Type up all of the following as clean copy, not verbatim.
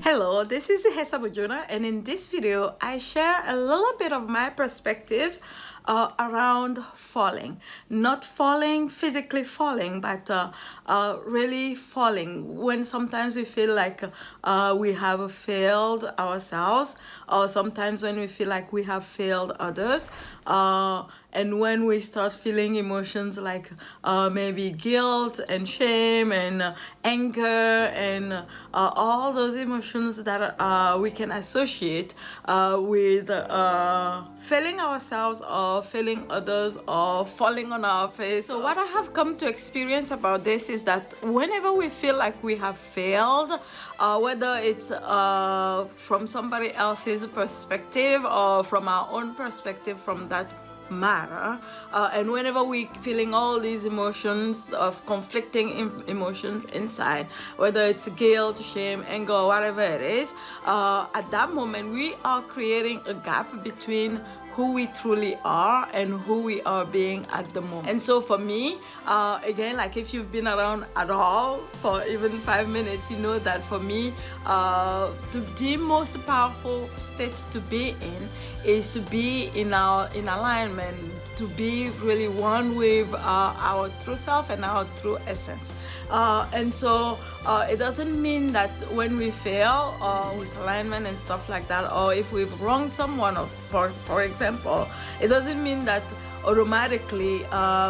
Hello, this is Hesa Bujuna, and in this video, I share a little bit of my perspective around falling. Not falling, physically falling, but really falling. When sometimes we feel like we have failed ourselves, or sometimes when we feel like we have failed others, and when we start feeling emotions like maybe guilt and shame and anger and all those emotions that we can associate with failing ourselves or failing others or falling on our face. So what I have come to experience about this is that whenever we feel like we have failed, whether it's from somebody else's perspective or from our own perspective from that matter, and whenever we feeling all these emotions of conflicting emotions inside, whether it's guilt, shame, anger, or whatever it is, at that moment we are creating a gap between who we truly are and who we are being at the moment. And so for me, again, like if you've been around at all for even 5 minutes, you know that for me, the most powerful state to be in is to be in alignment, to be really one with our true self and our true essence. And so it doesn't mean that when we fail with alignment and stuff like that, or if we've wronged someone, or for example, it doesn't mean that automatically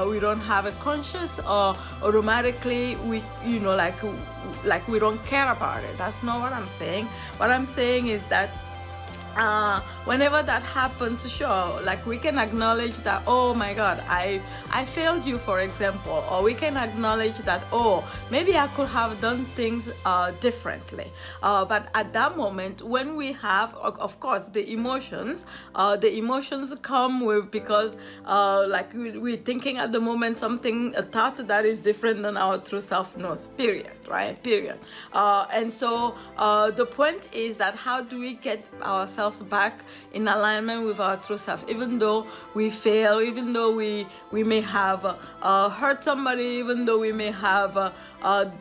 we don't have a conscience, or automatically we like we don't care about it. That's not what I'm saying. What I'm saying is that whenever that happens, sure, like we can acknowledge that, oh my God, I failed you, for example, or we can acknowledge that, oh, maybe I could have done things differently. But at that moment, when we have, of course, the emotions come with, because like we're thinking at the moment something, a thought that is different than our true self knows, period, right? Period. And so the point is that how do we get ourselves back in alignment with our true self, even though we fail, even though we may have hurt somebody, even though we may have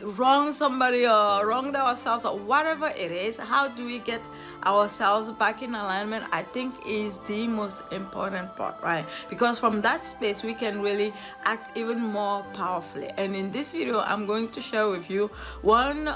wronged somebody or wronged ourselves, or whatever it is. How do we get ourselves back in alignment, I think, is the most important part, right? Because from that space we can really act even more powerfully. And in this video, I'm going to share with you one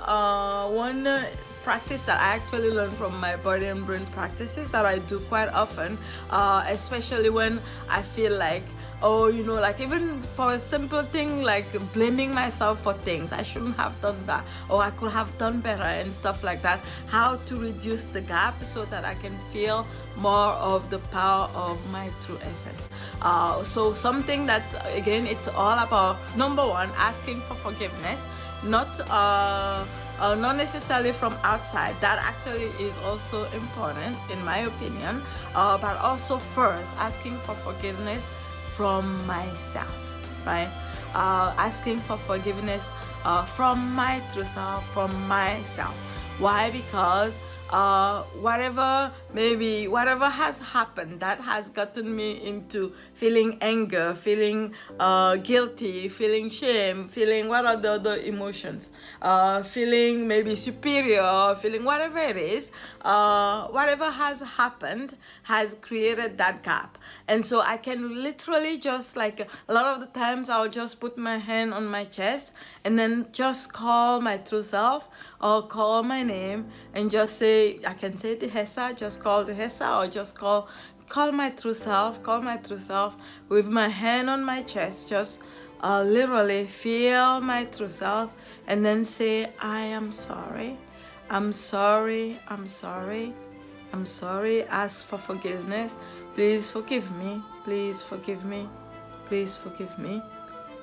practice that I actually learned from my body and brain practices that I do quite often, especially when I feel like, oh, like even for a simple thing like blaming myself for things, I shouldn't have done that, or I could have done better and stuff like that. How to reduce the gap so that I can feel more of the power of my true essence. So something that, again, it's all about, number one, asking for forgiveness, not necessarily from outside. That actually is also important in my opinion, but also first asking for forgiveness from myself, right? Asking for forgiveness from my true self, from myself. Why? Because whatever has happened that has gotten me into feeling anger, feeling guilty, feeling shame, feeling what are the other emotions, feeling maybe superior, feeling whatever it is, whatever has happened has created that gap. And so I can literally just, like, a lot of the times I'll just put my hand on my chest and then just call my true self or call my name and just say, I can say to Hesa, just call to Hesa, or just call my true self, with my hand on my chest, just literally feel my true self and then say, I am sorry, I'm sorry, I'm sorry, I'm sorry, ask for forgiveness, please forgive me, please forgive me, please forgive me.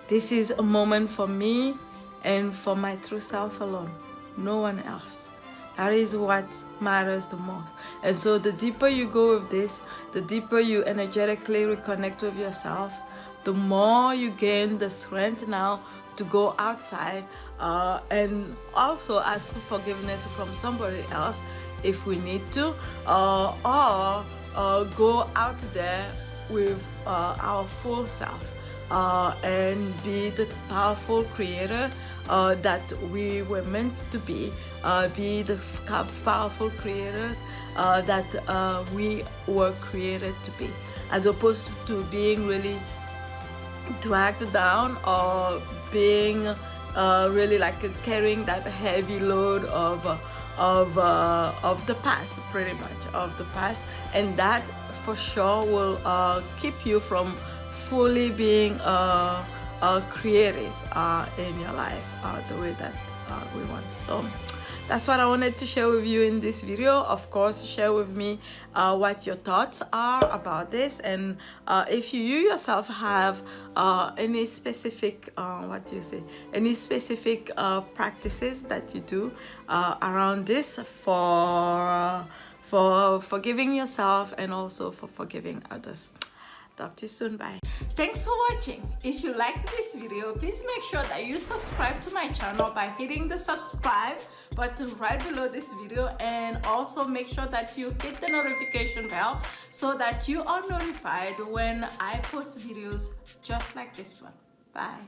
This is a moment for me and for my true self alone, no one else. That is what matters the most. And so the deeper you go with this, the deeper you energetically reconnect with yourself, the more you gain the strength now to go outside and also ask for forgiveness from somebody else if we need to, or go out there with our full self. and be the powerful creator that we were meant to be the powerful creators that we were created to be, as opposed to being really dragged down or being really like carrying that heavy load of the past, pretty much of the past, and that for sure will keep you from fully being creative in your life the way that we want. So that's what I wanted to share with you in this video. Of course, share with me what your thoughts are about this, and if you yourself have any specific any specific practices that you do around this for forgiving yourself and also for forgiving others. Talk to you soon. Bye. Thanks for watching. If you liked this video, please make sure that you subscribe to my channel by hitting the subscribe button right below this video, and also make sure that you hit the notification bell so that you are notified when I post videos just like this one. Bye.